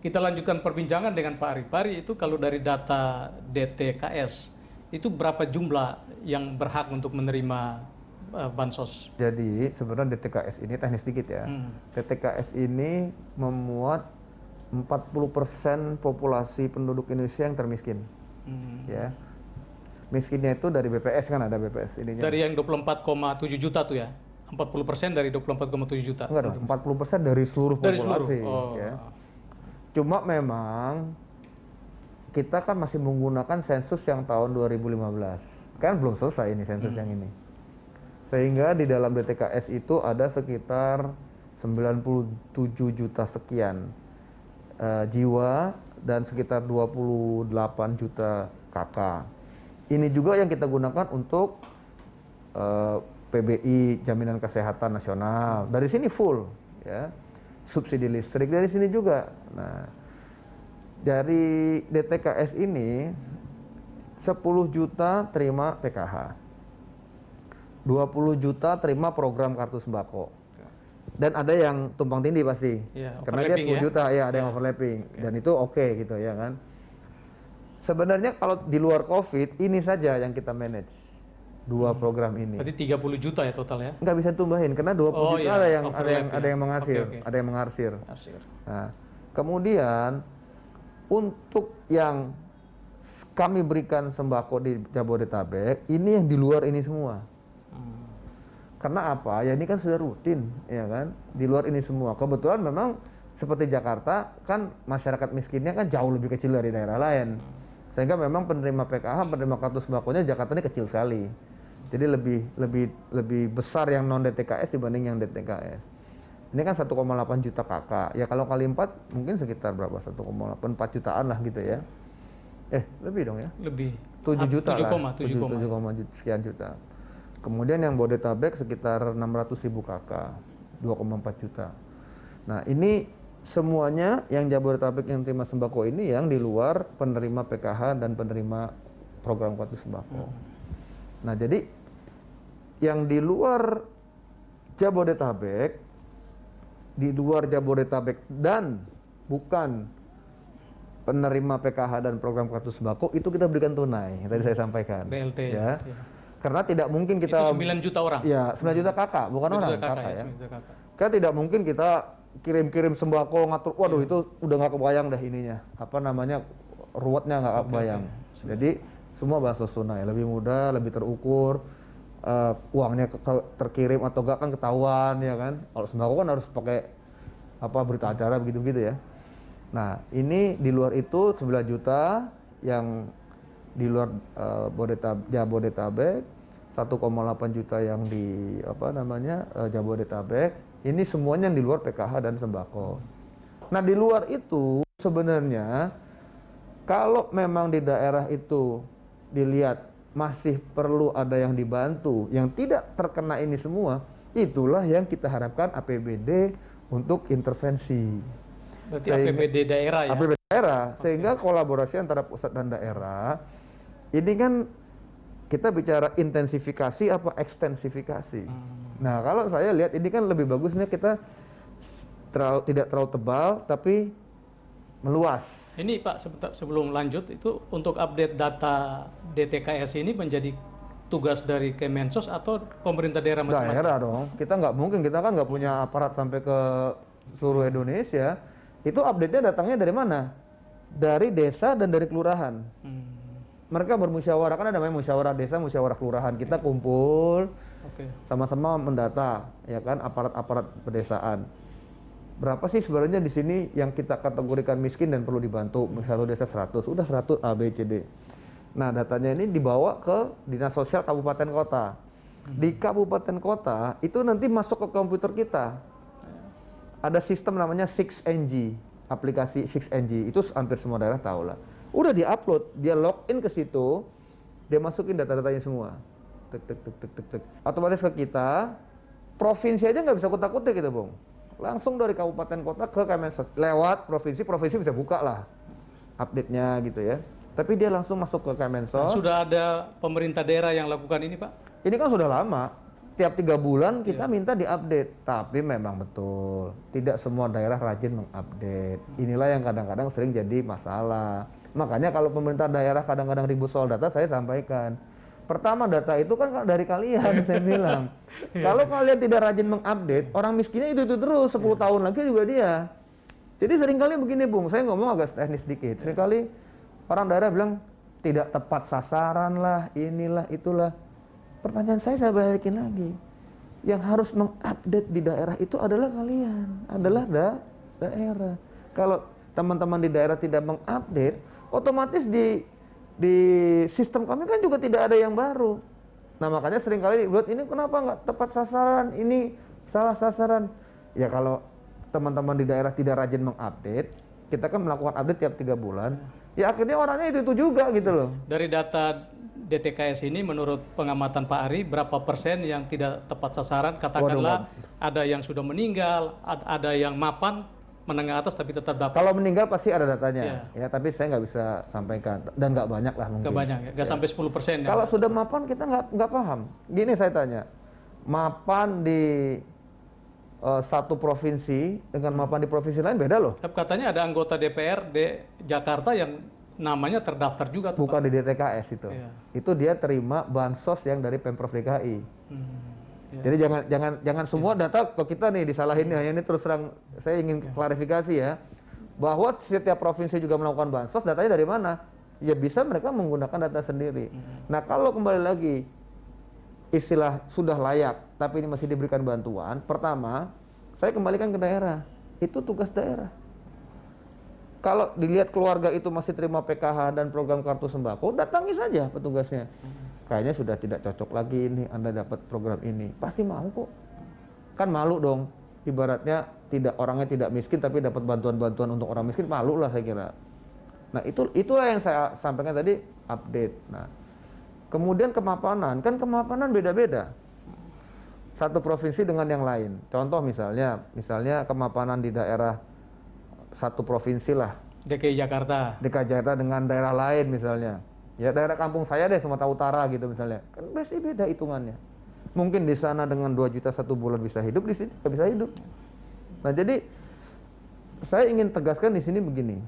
Kita lanjutkan perbincangan dengan Pak Ari. Pak Ari, itu kalau dari data DTKS, itu berapa jumlah yang berhak untuk menerima bansos? Jadi sebenarnya DTKS ini teknis dikit ya. DTKS ini memuat 40% populasi penduduk Indonesia yang termiskin. Ya. Miskinnya itu dari BPS, kan ada BPS ininya. Dari yang 24,7 juta tuh ya? 40% dari 24,7 juta? Enggak dong, 40% dari seluruh populasi. Oh. Ya. Cuma memang kita kan masih menggunakan sensus yang tahun 2015. Kan belum selesai ini sensus yang ini. Sehingga di dalam DTKS itu ada sekitar 97 juta sekian jiwa dan sekitar 28 juta KK. Ini juga yang kita gunakan untuk PBI, Jaminan Kesehatan Nasional. Dari sini full, ya. Subsidi listrik dari sini juga. Nah, dari DTKS ini 10 juta terima PKH, 20 juta terima program kartu sembako, dan ada yang tumpang tindih pasti, karena dia 10 juta ya ada yang overlapping, dan itu oke gitu ya kan. Sebenarnya kalau di luar COVID ini saja yang kita manage. Dua program ini. Berarti 30 juta ya total ya? Nggak bisa tumbahin karena 20 juta ada yang mengarsir, ada yang mengarsir. Nah, kemudian untuk yang kami berikan sembako di Jabodetabek, ini yang di luar ini semua. Karena apa? Ya ini kan sudah rutin, ya kan? Di luar ini semua. Kebetulan memang seperti Jakarta kan masyarakat miskinnya kan jauh lebih kecil dari daerah lain. Sehingga memang penerima PKH, penerima kartu sembakonya Jakarta ini kecil sekali. Jadi lebih besar yang non DTKS dibanding yang DTKS. Ini kan 1,8 juta KK. Ya kalau kali 4 mungkin sekitar berapa? 1,8 4 jutaan lah gitu ya. Lebih dong ya? Lebih. 7 juta 7, lah. 7, sekian juta. Kemudian yang Bodetabek sekitar 600.000 KK, 2,4 juta. Nah, ini semuanya yang Jabodetabek yang terima sembako ini yang di luar penerima PKH dan penerima program kartu sembako. Nah, jadi yang di luar Jabodetabek, dan bukan penerima PKH dan program kartu sembako itu kita berikan tunai, yang tadi saya sampaikan. BLT ya. Karena tidak mungkin kita itu 9 juta orang. Ya, 9 juta kakak, bukan orang, kakak ya. Kan tidak mungkin kita kirim-kirim sembako ngatur, waduh itu udah nggak kebayang dah ininya. Apa namanya? Ruwetnya nggak kebayang. Jadi semua bansos tunai, lebih mudah, lebih terukur, uangnya terkirim atau enggak kan ketahuan ya kan. Kalau sembako kan harus pakai berita acara begitu-begitu ya. Nah, ini di luar itu 9 juta yang di luar Jabodetabek, 1,8 juta yang di Jabodetabek. Ini semuanya yang di luar PKH dan sembako. Nah, di luar itu sebenarnya kalau memang di daerah itu dilihat masih perlu ada yang dibantu, yang tidak terkena ini semua, itulah yang kita harapkan APBD untuk intervensi. Berarti APBD daerah ya? APBD daerah, sehingga kolaborasi antara pusat dan daerah, ini kan kita bicara intensifikasi apa ekstensifikasi. Nah, kalau saya lihat ini kan lebih bagusnya kita tidak terlalu tebal, tapi meluas. Ini Pak, sebelum lanjut, itu untuk update data DTKS ini menjadi tugas dari Kemensos atau pemerintah daerah masing-masing? Daerah dong, kita nggak mungkin, kita kan nggak punya aparat sampai ke seluruh Indonesia. Itu update-nya datangnya dari mana? Dari desa dan dari kelurahan. Mereka bermusyawarah, kan ada namanya musyawarah desa, musyawarah kelurahan. Kita kumpul, sama-sama mendata, ya kan, aparat-aparat pedesaan. Berapa sih sebenarnya di sini yang kita kategorikan miskin dan perlu dibantu? Satu desa 100, udah 100 A, B, C, D. Nah, datanya ini dibawa ke Dinas Sosial Kabupaten Kota. Di Kabupaten Kota, itu nanti masuk ke komputer kita. Ada sistem namanya 6NG, aplikasi 6NG. Itu hampir semua daerah tahu lah. Udah di-upload, dia login ke situ, dia masukin data-datanya semua. Tek. Otomatis ke kita, provinsi aja nggak bisa kutak-kutik gitu, Bung. Langsung dari kabupaten kota ke Kemensos, lewat provinsi bisa buka lah update-nya gitu ya. Tapi dia langsung masuk ke Kemensos. Sudah ada pemerintah daerah yang lakukan ini, Pak? Ini kan sudah lama. tiap 3 bulan kita minta diupdate. Tapi memang betul, tidak semua daerah rajin mengupdate. Inilah yang kadang-kadang sering jadi masalah. Makanya kalau pemerintah daerah kadang-kadang ribut soal data, saya sampaikan. Pertama, data itu kan dari kalian, saya bilang. Kalau kalian tidak rajin mengupdate, orang miskinnya itu terus, 10 tahun lagi juga dia. Jadi seringkali begini, Bung, saya ngomong agak teknis sedikit. Seringkali orang daerah bilang, tidak tepat sasaran lah, inilah, itulah. Pertanyaan saya balikin lagi. Yang harus mengupdate di daerah itu adalah kalian, adalah daerah. Kalau teman-teman di daerah tidak mengupdate, otomatis di sistem kami kan juga tidak ada yang baru. Nah makanya seringkali buat ini kenapa nggak tepat sasaran, ini salah sasaran. Ya kalau teman-teman di daerah tidak rajin mengupdate, kita kan melakukan update tiap 3 bulan, ya akhirnya orangnya itu juga gitu loh. Dari data DTKS ini menurut pengamatan Pak Ari, berapa persen yang tidak tepat sasaran? Katakanlah ada yang sudah meninggal, ada yang mapan, menengah atas tapi tetap dapat. Kalau meninggal pasti ada datanya, ya tapi saya nggak bisa sampaikan dan nggak banyak lah mungkin. Nggak banyak, nggak sampai 10%. Kalau sudah mapan kita nggak paham. Gini saya tanya, mapan di satu provinsi dengan mapan di provinsi lain beda loh. Tapi katanya ada anggota DPR di Jakarta yang namanya terdaftar juga. Bukan di DTKS itu. Itu dia terima bansos yang dari Pemprov DKI. Jadi jangan semua data ke kita nih disalahin ya. Ini terus terang saya ingin klarifikasi ya, bahwa setiap provinsi juga melakukan bansos, datanya dari mana? Ya bisa mereka menggunakan data sendiri. Nah kalau kembali lagi istilah sudah layak tapi ini masih diberikan bantuan, pertama saya kembalikan ke daerah, itu tugas daerah. Kalau dilihat keluarga itu masih terima PKH dan program kartu sembako, datangi saja petugasnya. Kayaknya sudah tidak cocok lagi ini, Anda dapat program ini. Pasti mau kok. Kan malu dong. Ibaratnya orangnya tidak miskin tapi dapat bantuan-bantuan untuk orang miskin, malu lah saya kira. Nah, itulah yang saya sampaikan tadi, update. Nah, kemudian kemapanan, kan kemapanan beda-beda. Satu provinsi dengan yang lain. Contoh misalnya kemapanan di daerah satu provinsi lah. DKI Jakarta dengan daerah lain misalnya. Ya daerah kampung saya deh, Sumatera Utara gitu misalnya. Kan pasti beda hitungannya. Mungkin di sana dengan 2 juta 1 bulan bisa hidup, di sini nggak bisa hidup. Nah jadi saya ingin tegaskan di sini begini.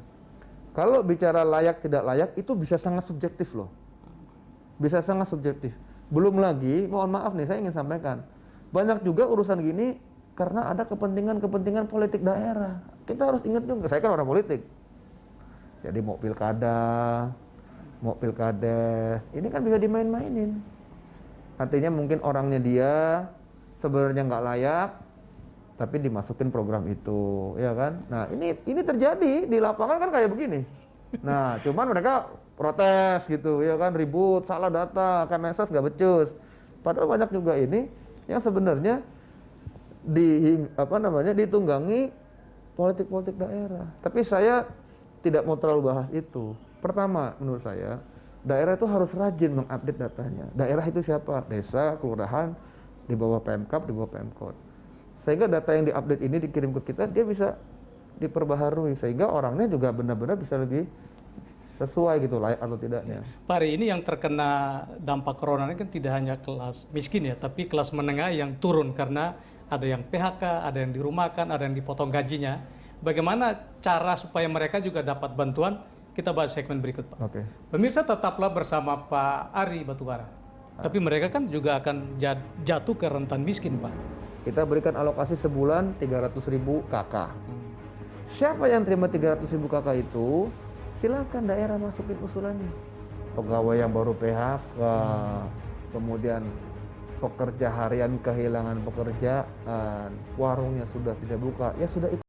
Kalau bicara layak tidak layak itu bisa sangat subjektif loh. Bisa sangat subjektif. Belum lagi, mohon maaf nih saya ingin sampaikan. Banyak juga urusan gini karena ada kepentingan politik daerah. Kita harus ingat juga, saya kan orang politik. Jadi mau pilkada, mau pilkades, ini kan bisa dimain-mainin. Artinya mungkin orangnya dia sebenarnya nggak layak, tapi dimasukin program itu, ya kan? Nah ini terjadi di lapangan kan kayak begini. Nah cuman mereka protes gitu, ya kan, ribut, salah data, Kemensos nggak becus. Padahal banyak juga ini yang sebenarnya ditunggangi politik-politik daerah. Tapi saya tidak mau terlalu bahas itu. Pertama, menurut saya, daerah itu harus rajin mengupdate datanya. Daerah itu siapa? Desa, kelurahan, di bawah Pemkab, di bawah Pemkot. Sehingga data yang diupdate ini dikirim ke kita, dia bisa diperbaharui. Sehingga orangnya juga benar-benar bisa lebih sesuai gitu, layak atau tidaknya. Pak Ari, ini yang terkena dampak corona ini kan tidak hanya kelas miskin ya, tapi kelas menengah yang turun karena ada yang PHK, ada yang dirumahkan, ada yang dipotong gajinya. Bagaimana cara supaya mereka juga dapat bantuan? Kita bahas segmen berikut, Pak. Oke. Pemirsa tetaplah bersama Pak Ari Batubara. Tapi mereka kan juga akan jatuh ke rentan miskin, Pak. Kita berikan alokasi sebulan 300.000 KK. Siapa yang terima 300.000 KK itu? Silakan daerah masukin usulannya. Pegawai yang baru PHK, kemudian pekerja harian kehilangan pekerjaan, warungnya sudah tidak buka, ya sudah ikut.